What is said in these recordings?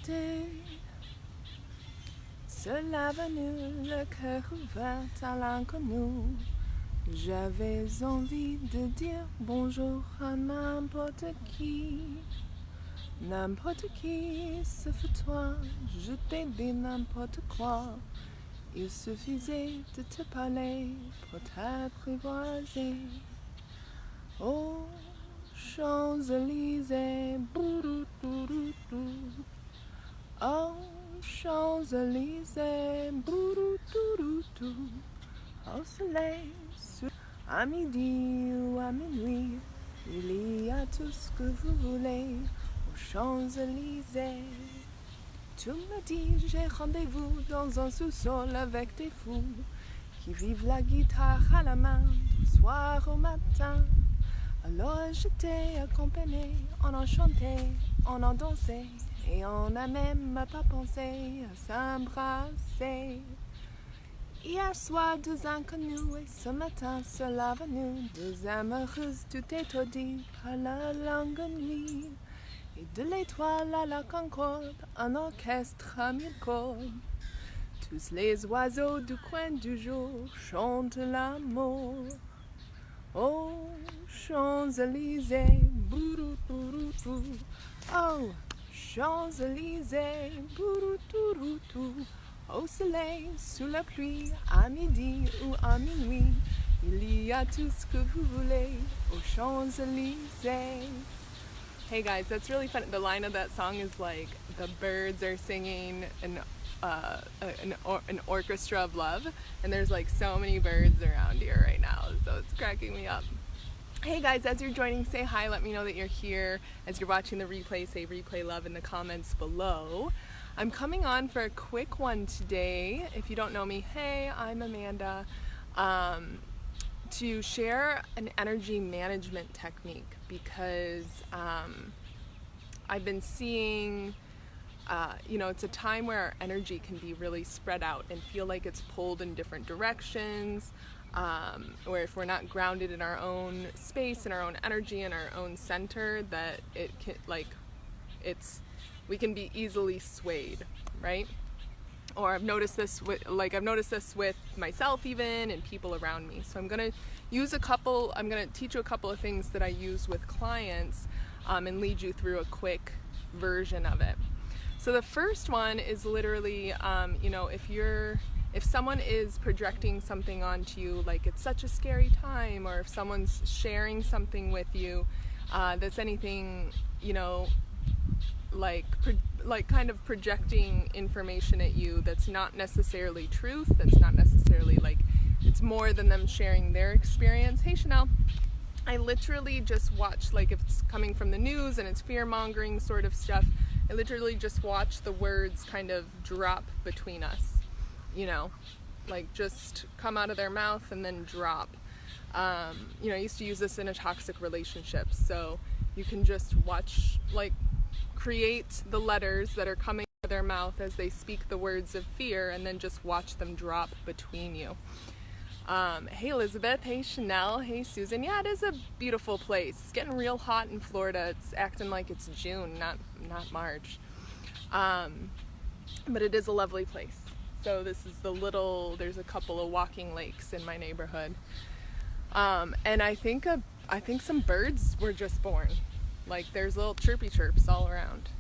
j'étais seul avenue, le cœur ouvert à l'inconnu. J'avais envie de dire bonjour à n'importe qui, sauf toi. Je t'ai dit n'importe quoi. Il suffisait de te parler pour t'apprivoiser. Oh, Champs-Élysées, bourou-tourou-tou. Oh, Champs-Élysées, bourou-tourou-tou. Au soleil, à midi ou à minuit, il y a tout ce que vous voulez aux Champs-Élysées. Tu me dis, j'ai rendez-vous dans un sous-sol avec des fous qui vivent la guitare à la main du soir au matin. Alors je t'ai accompagné, on en chantait, on en dansait, et on n'a même pas pensé à s'embrasser. Hier soir, deux inconnus, et ce matin, seul avenue, deux amoureuses tout étourdies par la longue nuit. Et de l'étoile à la concorde, un orchestre à mille cordes. Tous les oiseaux du coin du jour chantent l'amour. Oh, Champs-Élysées, bourou-tourou-tou. Oh, Champs-Élysées, bourou-tourou-tou. Au soleil, sous la pluie, à midi ou à minuit, il y a tout ce que vous voulez aux Champs-Élysées. Hey guys, that's really fun. The line of that song is like the birds are singing an orchestra of love, and there's like so many birds around here right now, so it's cracking me up. Hey guys, as you're joining, say hi, let me know that you're here. As you're watching the replay, say replay love in the comments below. I'm coming on for a quick one today. If you don't know me, hey, I'm Amanda. To share an energy management technique because I've been seeing, it's a time where our energy can be really spread out and feel like it's pulled in different directions, or if we're not grounded in our own space, in our own energy, in our own center, that it can, we can be easily swayed, right? Or I've noticed this with myself even and people around me. So I'm gonna teach you a couple of things that I use with clients and lead you through a quick version of it. So the first one is literally, if someone is projecting something onto you, like it's such a scary time, or if someone's sharing something with you that's anything, kind of projecting information at you that's not necessarily truth, that's not necessarily it's more than them sharing their experience. Hey Chanel, I literally just watch, if it's coming from the news and it's fear-mongering sort of stuff, I literally just watch the words kind of drop between us, just come out of their mouth and then drop. I used to use this in a toxic relationship, so you can just watch, create the letters that are coming out of their mouth as they speak the words of fear, and then just watch them drop between you. Hey Elizabeth, hey Chanel, hey Susan. Yeah, it is a beautiful place. It's getting real hot in Florida. It's acting like it's June, not March. But it is a lovely place. So this is there's a couple of walking lakes in my neighborhood. And I think some birds were just born. There's little chirpy chirps all around.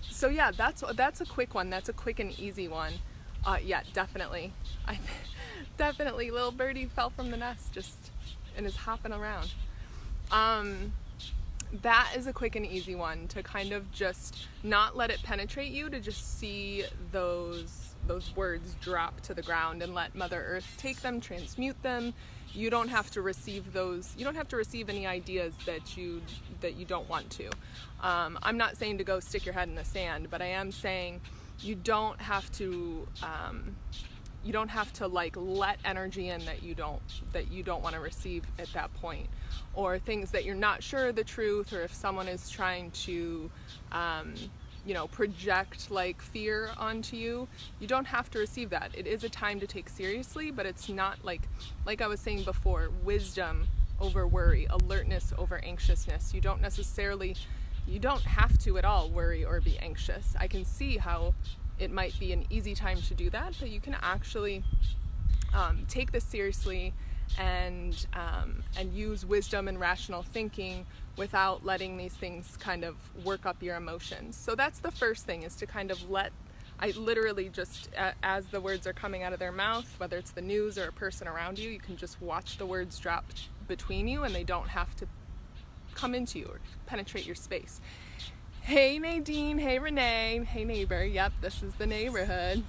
So yeah, that's a quick one. That's a quick and easy one. Yeah, definitely. Definitely, little birdie fell from the nest and is hopping around. That is a quick and easy one to kind of just not let it penetrate you, to just see those words drop to the ground and let Mother Earth take them, transmute them. You don't have to receive those. You don't have to receive any ideas that you don't want to. I'm not saying to go stick your head in the sand, but I am saying you don't have to. You don't have to let energy in that you don't want to receive at that point, or things that you're not sure are the truth, or if someone is trying to project fear onto you. You don't have to receive that. It is a time to take seriously, but it's not like I was saying before, wisdom over worry, alertness over anxiousness. You don't necessarily you don't have to at all worry or be anxious. I can see how it might be an easy time to do that, but you can actually take this seriously and use wisdom and rational thinking without letting these things kind of work up your emotions. So that's the first thing, is to kind of I literally just, as the words are coming out of their mouth, whether it's the news or a person around you, you can just watch the words drop between you, and they don't have to come into you or penetrate your space. Hey Nadine, hey Renee, hey neighbor, yep, this is the neighborhood.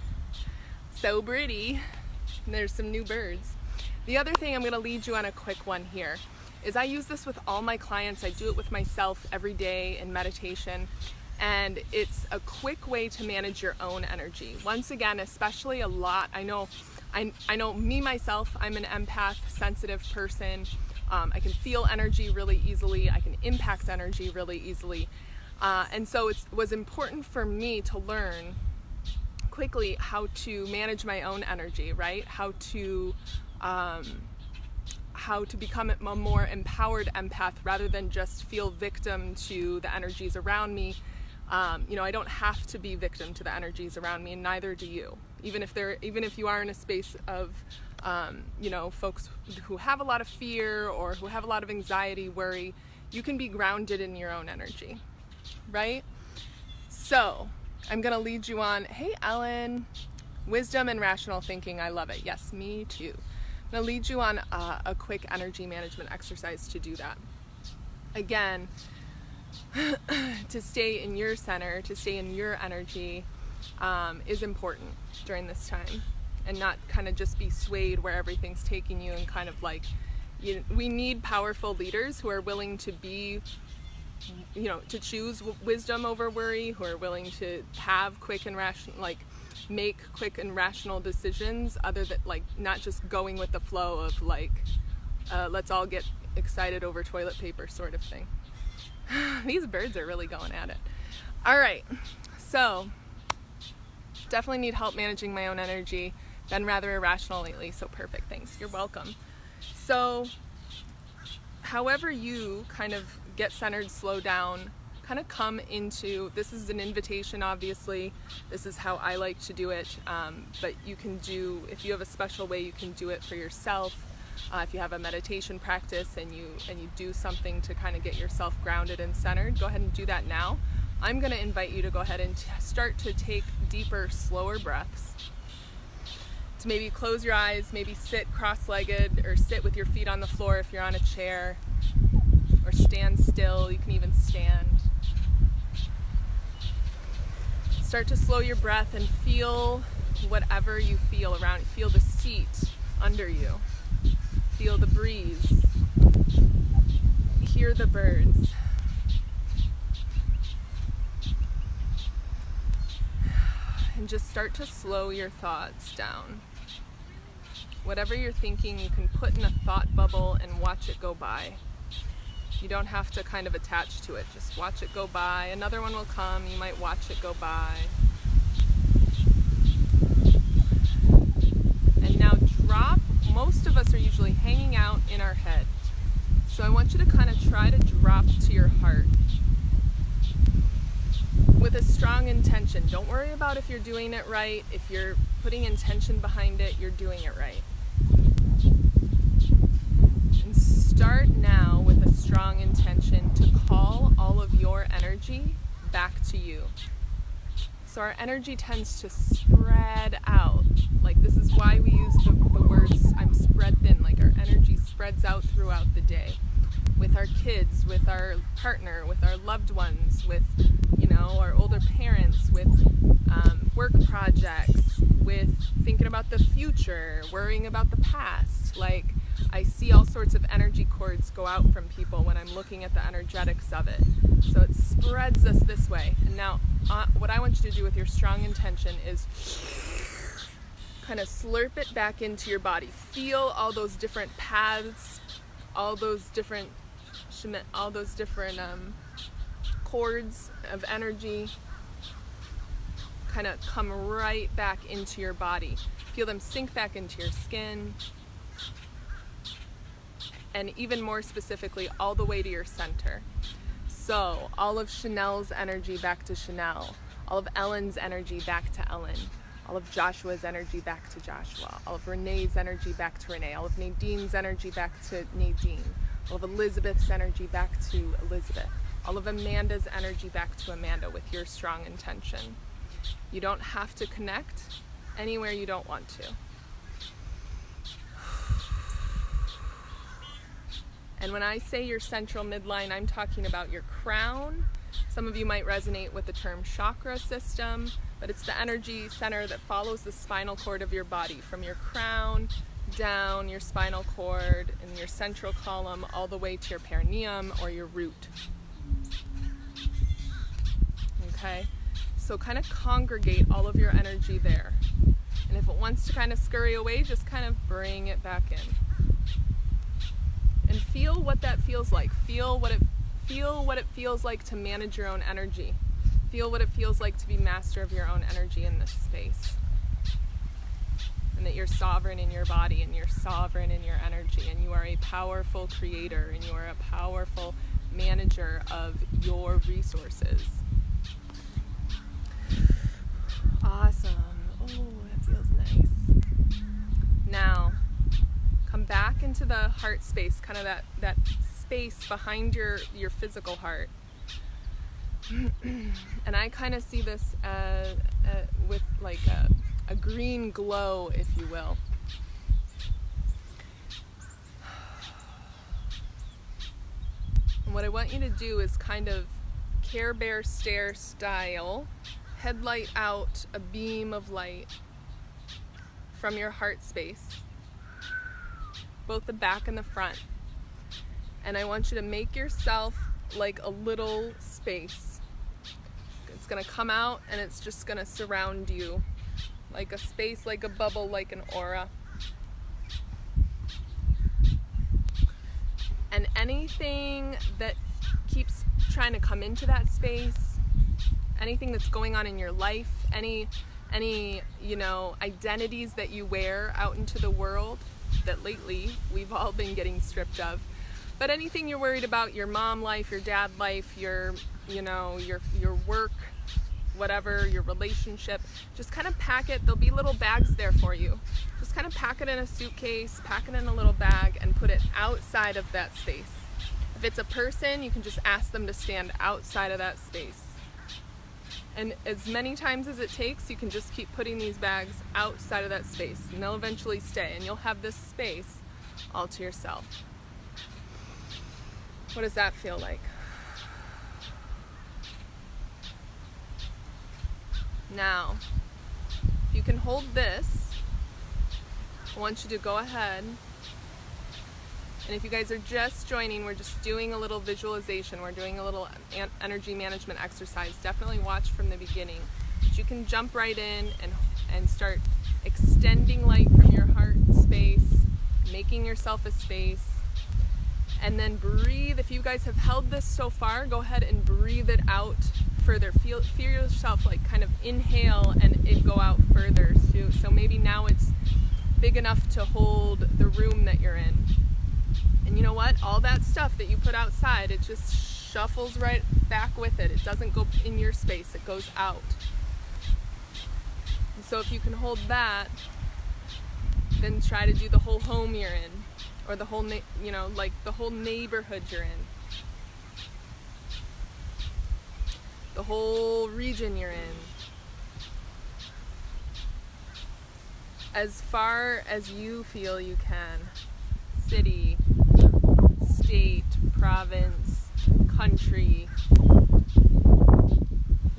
So pretty. And there's some new birds. The other thing, I'm going to lead you on a quick one here, is I use this with all my clients. I do it with myself every day in meditation, and it's a quick way to manage your own energy. Once again, especially a lot, I know me myself, I'm an empath, sensitive person. I can feel energy really easily. I can impact energy really easily. And so it was important for me to learn quickly how to manage my own energy, right? How to become a more empowered empath rather than just feel victim to the energies around me. I don't have to be victim to the energies around me, and neither do you. Even if you are in a space of folks who have a lot of fear or who have a lot of anxiety, worry, you can be grounded in your own energy, right? So I'm going to lead you on. Hey, Ellen. Wisdom and rational thinking. I love it. Yes, me too. I'm going to lead you on a quick energy management exercise to do that. Again, to stay in your center, to stay in your energy is important during this time, and not kind of just be swayed where everything's taking you, and kind of like, we need powerful leaders who are willing to be, to choose wisdom over worry, who are willing to have quick and rational, make quick and rational decisions, other than not just going with the flow of let's all get excited over toilet paper sort of thing. These birds are really going at it. All right, so definitely need help managing my own energy. Been rather irrational lately, so perfect, thanks. You're welcome. So however you kind of get centered, slow down, kind of come into, this is an invitation, obviously. This is how I like to do it, but you can do, if you have a special way, you can do it for yourself. If you have a meditation practice and you do something to kind of get yourself grounded and centered, go ahead and do that now. I'm going to invite you to go ahead and start to take deeper, slower breaths. To maybe close your eyes, maybe sit cross-legged, or sit with your feet on the floor if you're on a chair, or stand still. You can even stand. Start to slow your breath and feel whatever you feel around. Feel the seat under you. Feel the breeze. Hear the birds. And just start to slow your thoughts down. Whatever you're thinking, you can put in a thought bubble and watch it go by. You don't have to kind of attach to it. Just watch it go by. Another one will come. You might watch it go by. And now drop. Most of us are usually hanging out in our head. So I want you to kind of try to drop to your heart with a strong intention. Don't worry about if you're doing it right. If you're putting intention behind it, you're doing it right. And start now with a strong intention to call all of your energy back to you. So our energy tends to spread out. This is why we use the words, I'm spread thin. Our energy spreads out throughout the day. With our kids, with our partner, with our loved ones, with, our older parents, with work projects, with thinking about the future, worrying about the past. I see all sorts of energy cords go out from people when I'm looking at the energetics of it. So it spreads us this way. And now what I want you to do with your strong intention is kind of slurp it back into your body. Feel all those different paths, all those different cords of energy kind of come right back into your body. Feel them sink back into your skin, and even more specifically, all the way to your center. So all of Chanel's energy back to Chanel, all of Ellen's energy back to Ellen, all of Joshua's energy back to Joshua, all of Renee's energy back to Renee, all of Nadine's energy back to Nadine, all of Elizabeth's energy back to Elizabeth, all of Amanda's energy back to Amanda with your strong intention. You don't have to connect anywhere you don't want to. And when I say your central midline, I'm talking about your crown. Some of you might resonate with the term chakra system, but it's the energy center that follows the spinal cord of your body, from your crown down your spinal cord and your central column all the way to your perineum or your root. Okay? So kind of congregate all of your energy there. And if it wants to kind of scurry away, just kind of bring it back in. And feel what that feels like. Feel what it feels like to manage your own energy. Feel what it feels like to be master of your own energy in this space. And that you're sovereign in your body and you're sovereign in your energy, and you are a powerful creator and you are a powerful manager of your resources. Awesome. Oh, that feels nice. Now, come back into the heart space, kind of that space behind your physical heart. And I kind of see this with like a green glow, if you will. And what I want you to do is kind of Care Bear stare style, headlight out a beam of light from your heart space, both the back and the front. And I want you to make yourself like a little space. It's going to come out and it's just going to surround you like a space, like a bubble, like an aura. And anything that keeps trying to come into that space, anything that's going on in your life, any identities that you wear out into the world that lately we've all been getting stripped of, but anything you're worried about, your mom life, your dad life, your work, whatever, your relationship, just kind of pack it. There'll be little bags there for you. Just kind of pack it in a suitcase, pack it in a little bag, and put it outside of that space. If it's a person, you can just ask them to stand outside of that space. And as many times as it takes, you can just keep putting these bags outside of that space, and they'll eventually stay, and you'll have this space all to yourself. What does that feel like? Now, if you can hold this, I want you to go ahead, and if you guys are just joining, we're just doing a little visualization. We're doing a little energy management exercise. Definitely watch from the beginning. But you can jump right in and start extending light from your heart space, making yourself a space, and then breathe. If you guys have held this so far, go ahead and breathe it out further. Feel yourself like kind of inhale and it go out further. So maybe now it's big enough to hold the room that you're in. And you know what? All that stuff that you put outside, it just shuffles right back with it. It doesn't go in your space, it goes out. And so if you can hold that, then try to do the whole home you're in, or the whole, like the whole neighborhood you're in, the whole region you're in. As far as you feel you can. City, state, province, country,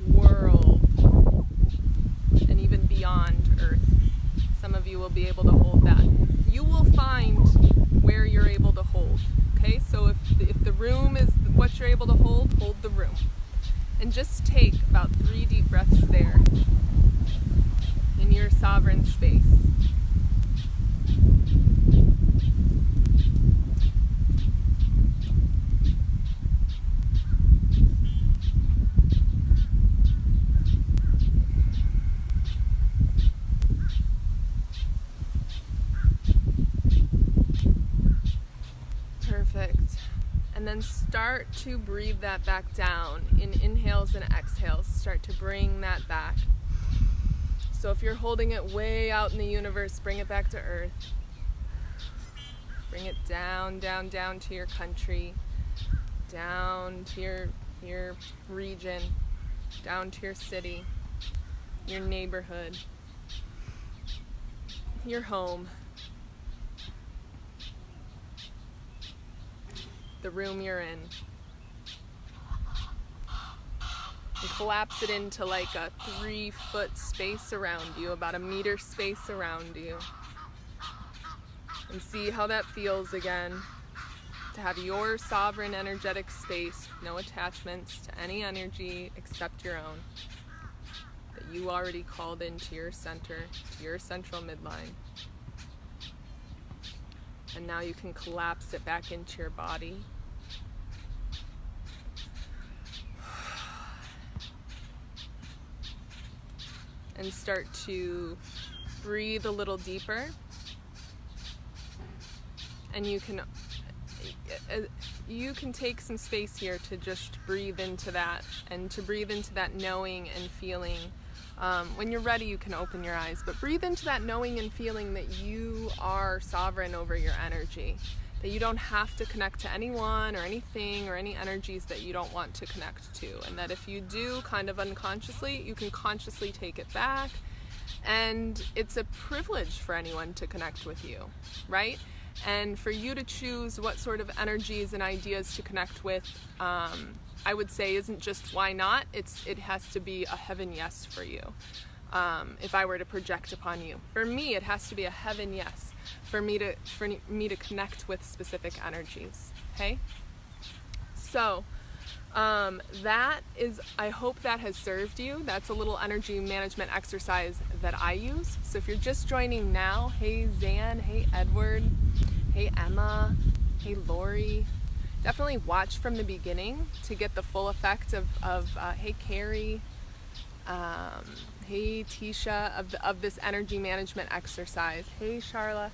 world, and even beyond Earth. Some of you will be able to hold that. You will find where you're able to hold. Okay, so if the room is what you're able to hold the room. And just take about 3 deep breaths there in your sovereign space. start to breathe that back down in inhales and exhales. Start to bring that back. So if you're holding it way out in the universe, bring it back to earth. Bring it down, down, down to your country, down to your region, down to your city, your neighborhood, your home, the room you're in. And collapse it into like a 3-foot space around you, about a meter space around you. And see how that feels again, to have your sovereign energetic space, no attachments to any energy except your own, that you already called into your center, to your central midline. And now you can collapse it back into your body. And start to breathe a little deeper. And you can take some space here to just breathe into that, and to breathe into that knowing and feeling. When you're ready, you can open your eyes, but breathe into that knowing and feeling that you are sovereign over your energy, that you don't have to connect to anyone or anything or any energies that you don't want to connect to, and that if you do, kind of unconsciously, you can consciously take it back. And it's a privilege for anyone to connect with you, right? And for you to choose what sort of energies and ideas to connect with, I would say isn't just why not, it has to be a heaven yes for you. If I were to project upon you, for me it has to be a heaven yes for me to connect with specific energies. Okay, so that is, I hope that has served you. That's a little energy management exercise that I use. So if you're just joining now, hey Zan, hey Edward, hey Emma, hey Lori, definitely watch from the beginning to get the full effect of hey Carrie, hey Tisha, of this energy management exercise. Hey Charla.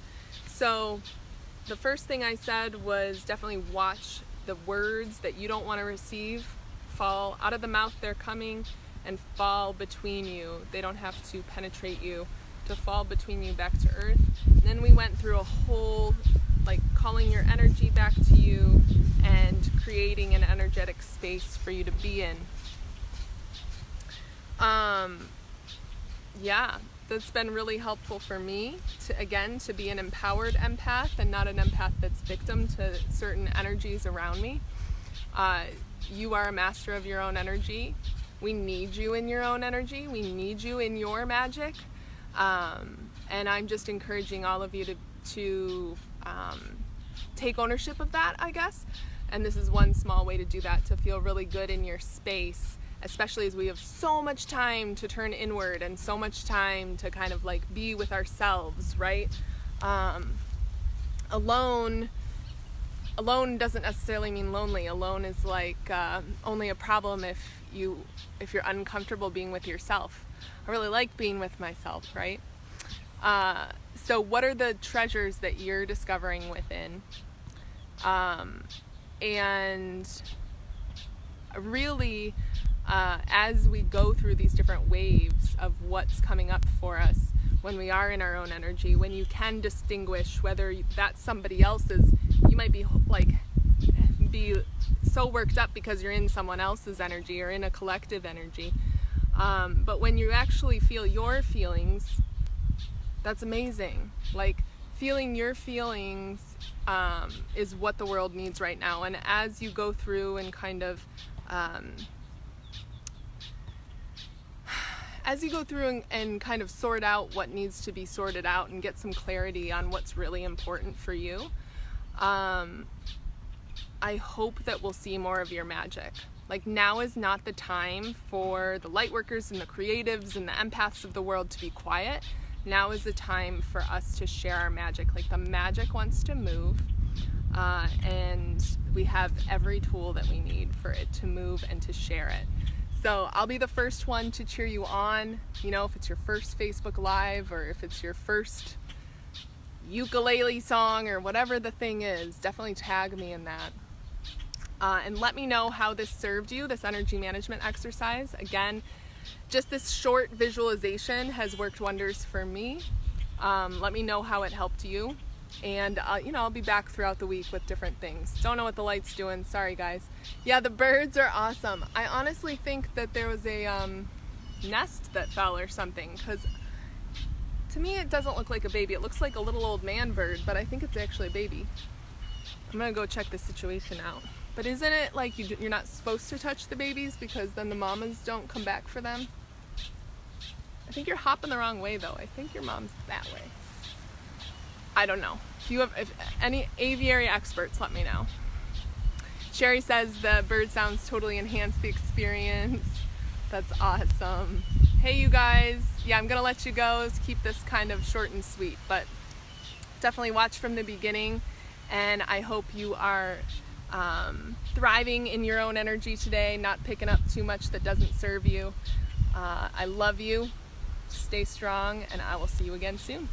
So the first thing I said was definitely watch the words that you don't want to receive fall out of the mouth they're coming and fall between you. They don't have to penetrate you, to fall between you back to earth. And then we went through a whole, like, calling your energy back to you and creating an energetic space for you to be in. Yeah, that's been really helpful for me to be an empowered empath and not an empath that's victim to certain energies around me. You are a master of your own energy. We need you in your own energy. We need you in your magic. And I'm just encouraging all of you to take ownership of that, I guess. And this is one small way to do that, to feel really good in your space, especially as we have so much time to turn inward and so much time to kind of like be with ourselves, right? Alone doesn't necessarily mean lonely. Alone is like only a problem if you're uncomfortable being with yourself. I really like being with myself, right? So what are the treasures that you're discovering within? And really, as we go through these different waves of what's coming up for us when we are in our own energy, when you can distinguish whether that's somebody else's, you might be so worked up because you're in someone else's energy or in a collective energy. But when you actually feel your feelings, that's amazing. Like, feeling your feelings is what the world needs right now. And as you go through and kind of sort out what needs to be sorted out and get some clarity on what's really important for you, I hope that we'll see more of your magic. Like, now is not the time for the light workers and the creatives and the empaths of the world to be quiet. Now is the time for us to share our magic. Like, the magic wants to move, and we have every tool that we need for it to move and to share it. So I'll be the first one to cheer you on. You know, if it's your first Facebook Live or if it's your first ukulele song or whatever the thing is, definitely tag me in that. and let me know how this served you, this energy management exercise. Again, just this short visualization has worked wonders for me. Let me know how it helped you. And I'll be back throughout the week with different things. Don't know what the light's doing. Sorry, guys. Yeah, the birds are awesome. I honestly think that there was a nest that fell or something, because to me it doesn't look like a baby. It looks like a little old man bird, but I think it's actually a baby. I'm gonna go check this situation out. But isn't it like you're not supposed to touch the babies because then the mamas don't come back for them? I think you're hopping the wrong way though. I think your mom's that way. I don't know. If any aviary experts, let me know. Sherry says the bird sounds totally enhanced the experience. That's awesome. Hey you guys, yeah, I'm gonna let you go. Keep this kind of short and sweet, but definitely watch from the beginning, and I hope you are thriving in your own energy today, not picking up too much that doesn't serve you. I love you. Stay strong, and I will see you again soon.